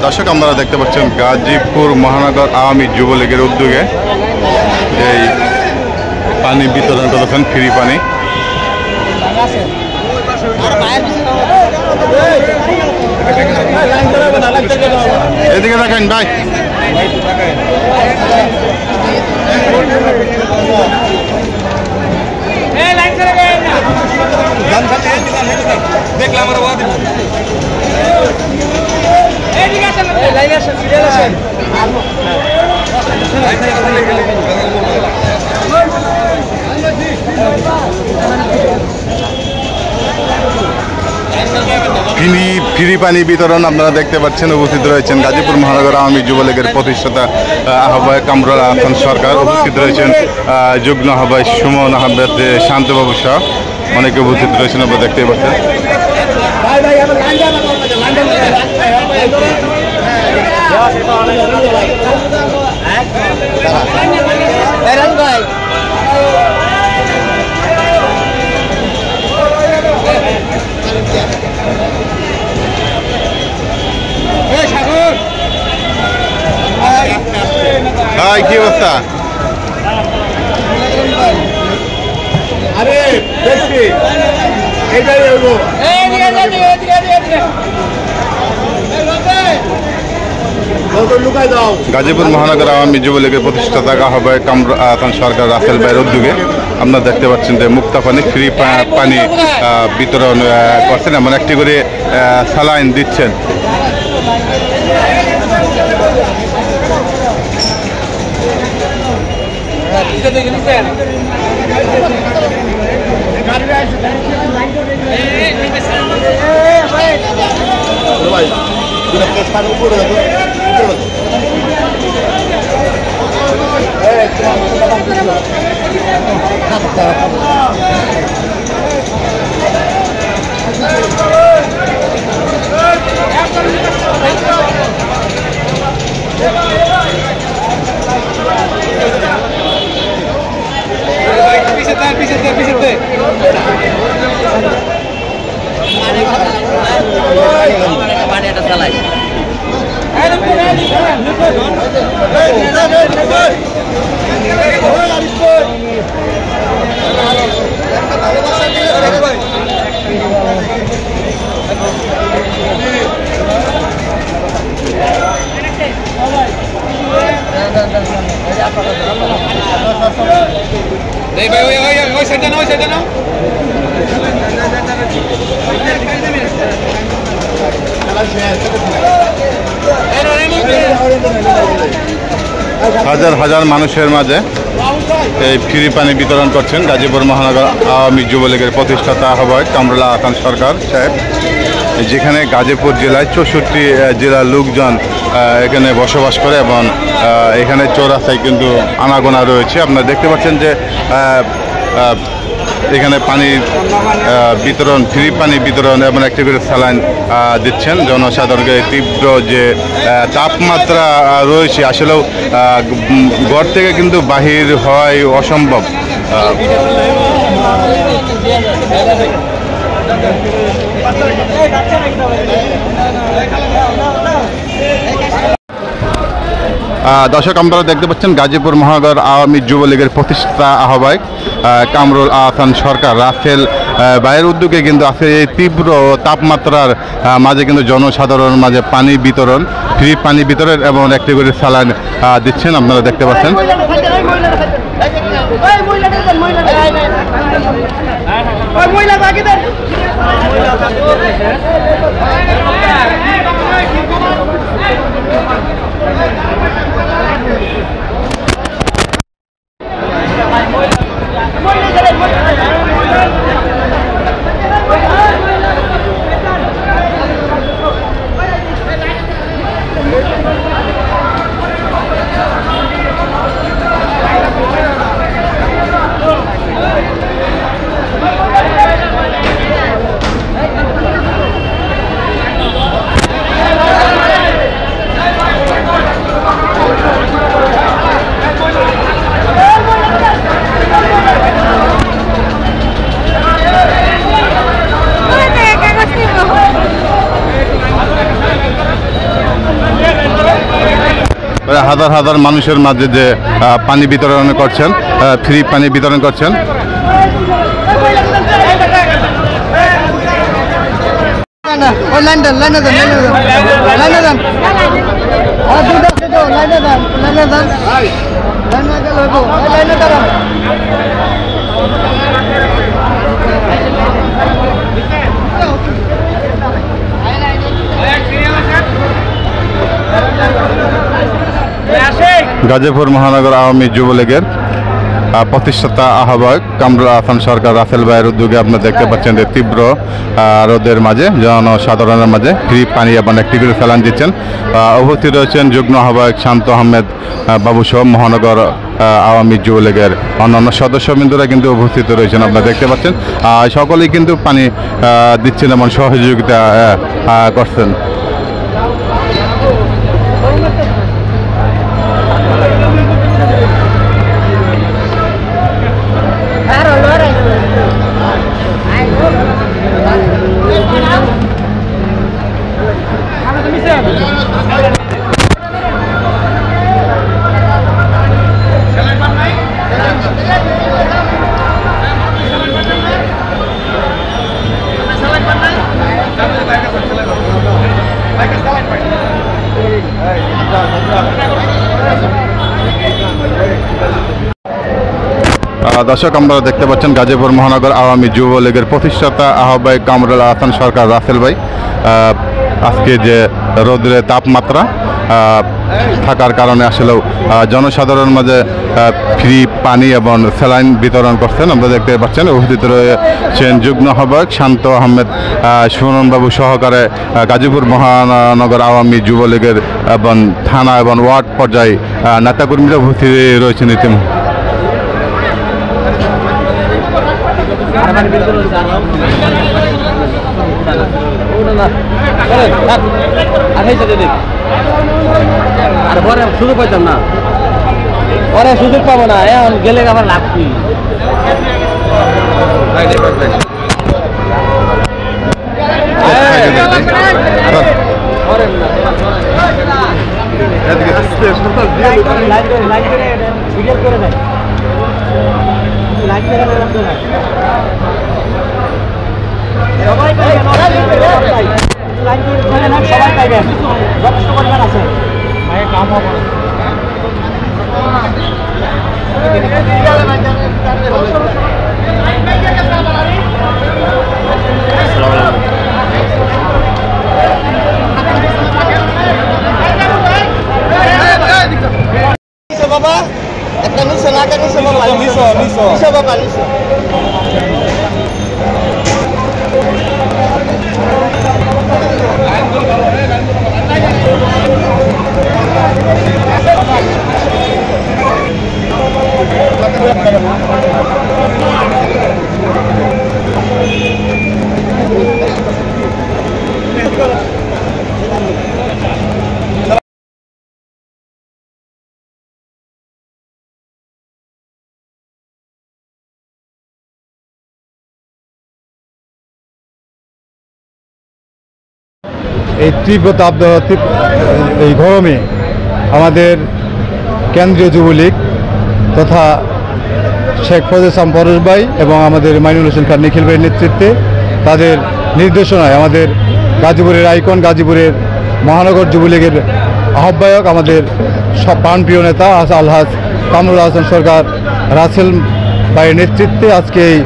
দর্শক আপনারা দেখতে পাচ্ছেন গাজীপুর মহানগর আওয়ামী যুবলীগের উদ্যোগে এই পানি বিতরণ করেছেন, ফ্রি পানি। এদিকে দেখেন ভাই, দেখলাম ফ্রি পানি বিতরণ আপনারা দেখতে পাচ্ছেন। উপস্থিত রয়েছেন গাজীপুর মহানগর আওয়ামী যুবলীগের প্রতিষ্ঠাতা আহ্বায়ক কামরুল হাসান সরকার, উপস্থিত রয়েছেন যুগ্ম আহ্বায়ক সুমন আহমেদ, শান্তবাবু সহ অনেকে উপস্থিত রয়েছেন, আপনারা দেখতেই পাচ্ছেন। হাই, কি অবস্থা? গাজীপুর মহানগর আওয়ামী যুবলীগের প্রতিষ্ঠাতা আহ্বায়ক কামরুল হাসান সরকার রাসেল ভাইয়ের উদ্যোগে আপনারা দেখতে পাচ্ছেন যে মুক্তা পানি, ফ্রি পানি বিতরণ করছেন, এমন একটি করে স্যালাইন দিচ্ছেন। হাজার হাজার মানুষের মাঝে এই ফ্রি পানি বিতরণ করছেন গাজীপুর মহানগর আওয়ামী যুবলীগের প্রতিষ্ঠাতা আহ্বায়ক কামরুল হাসান সরকার সাহেব, যেখানে গাজীপুর জেলায় 64 জেলার লোকজন এখানে বসবাস করে এবং এখানে চৌরাস্তায় কিন্তু আনাগোনা রয়েছে। আপনারা দেখতে পাচ্ছেন যে এখানে পানি বিতরণ, ফ্রি পানি বিতরণ এবং একটি করে স্যালাইন দিচ্ছেন জনসাধারণকে। তীব্র যে তাপমাত্রা রয়েছে, আসলেও ঘর থেকে কিন্তু বাহির হওয়াই অসম্ভব। দর্শক আপনারা দেখতে পাচ্ছেন গাজীপুর মহানগর আওয়ামী যুবলীগের প্রতিষ্ঠাতা আহ্বায়ক কামরুল হাসান সরকার রাসেল ভাইয়ের উদ্যোগে কিন্তু আছে এই তীব্র তাপমাত্রার মাঝে কিন্তু জনসাধারণের মাঝে পানি বিতরণ, ফ্রি পানি বিতরণ এবং একটি করে স্যালাইন দিচ্ছেন, আপনারা দেখতে পাচ্ছেন। হাজার হাজার মানুষের মাঝে যে পানি বিতরণ করছেন, ফ্রি পানি বিতরণ করছেন। গাজীপুর মহানগর আওয়ামী যুবলীগের প্রতিষ্ঠাতা আহ্বায়ক কামরুল আহসান সরকার রাসেল ভাইয়ের উদ্যোগে আপনারা দেখতে পাচ্ছেন যে তীব্র রোদের মাঝে জনসাধারণের মাঝে ফ্রি পানি এবং একটি করে স্যালাইন দিচ্ছেন। উপস্থিত রয়েছেন যুগ্ম আহ্বায়ক শান্ত আহমেদ বাবু সহ মহানগর আওয়ামী যুবলীগের অন্যান্য সদস্যবৃন্দরা কিন্তু উপস্থিত রয়েছেন, আপনারা দেখতে পাচ্ছেন। সকলেই কিন্তু পানি দিচ্ছেন এবং সহযোগিতা করছেন। দর্শক, আমরা দেখতে পাচ্ছেন গাজীপুর মহানগর আওয়ামী যুবলীগের প্রতিষ্ঠাতা আহ্বায়ক কামরুল আহসান সরকার রাসেল ভাই আজকে যে রোদের তাপমাত্রা থাকার কারণে আসলেও জনসাধারণের মাঝে ফ্রি পানি এবং স্যালাইন বিতরণ করছেন, আমরা দেখতে পাচ্ছেন। উপস্থিত রয়েছেন যুগ্ম আহ্বায়ক শান্ত আহমেদ সুমনবাবু সহকারে গাজীপুর মহানগর আওয়ামী যুবলীগের এবং থানা এবং ওয়ার্ড পর্যায়ে নেতাকর্মীরা উপস্থিত রয়েছেন। ইতিমধ্যে সুযোগ পাইতাম না, পরে সুযোগ পাবো না, এখন গেলে আমার লাভ কি? সবাই পাইবেন, যথেষ্ট পরিমাণ আছে। কাম হবে বাবা, একটা নিশো না কেন বাবা, নিশো বাবা, নিশো। এই তীব্র এই গরমে আমাদের কেন্দ্রীয় যুবলীগ তথা শেখ ফজল ইসলাম পরশ ভাই এবং আমাদের মাইনুল হোসেন খান নিখিল ভাইয়ের নেতৃত্বে তাদের নির্দেশনায় আমাদের গাজীপুরের আইকন, গাজীপুরের মহানগর যুবলীগের আহ্বায়ক, আমাদের সব প্রাণপ্রিয় নেতা আলহাজ কামরুল আহসান সরকার রাসেল ভাইয়ের নেতৃত্বে আজকে এই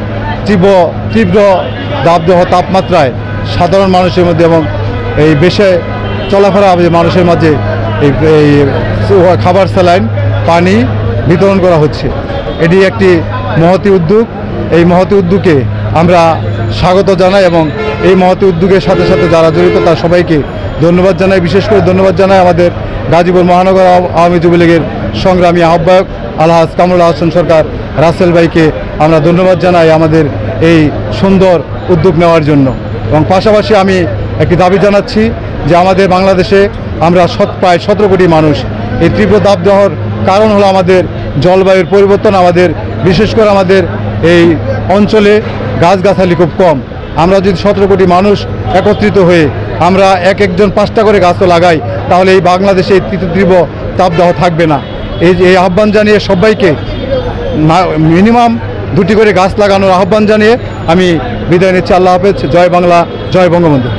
তীব্র দাবদাহ তাপমাত্রায় সাধারণ মানুষের মধ্যে এবং এই বেশে চলাফেরা মানুষের মাঝে এই খাবার স্যালাইন পানি বিতরণ করা হচ্ছে। এটি একটি মহতী উদ্যোগ। এই মহতী উদ্যোগে আমরা স্বাগত জানাই এবং এই মহতী উদ্যোগের সাথে সাথে যারা জড়িত তার সবাইকে ধন্যবাদ জানাই। বিশেষ করে ধন্যবাদ জানাই আমাদের গাজীপুর মহানগর আওয়ামী যুবলীগের সংগ্রামী আহ্বায়ক আলহাজ কামরুল আহসান সরকার রাসেল ভাইকে আমরা ধন্যবাদ জানাই আমাদের এই সুন্দর উদ্যোগ নেওয়ার জন্য। এবং পাশাপাশি আমি একটি দাবি জানাচ্ছি যে আমাদের বাংলাদেশে আমরা প্রায় 17 কোটি মানুষ। এই তীব্র দাবদাহর কারণ হলো আমাদের জলবায়ুর পরিবর্তন। আমাদের বিশেষ করে আমাদের এই অঞ্চলে গাছগাছালি খুব কম। আমরা যদি 17 কোটি মানুষ একত্রিত হয়ে আমরা একজন 5টা করে গাছও লাগাই তাহলে এই বাংলাদেশে এই তীব্র তাপদাহ থাকবে না। এই আহ্বান জানিয়ে সবাইকে মিনিমাম 2টি করে গাছ লাগানোর আহ্বান জানিয়ে আমি বিদায় নিচ্ছি। আল্লাহ হাফেজ। জয় বাংলা, জয় বঙ্গবন্ধু।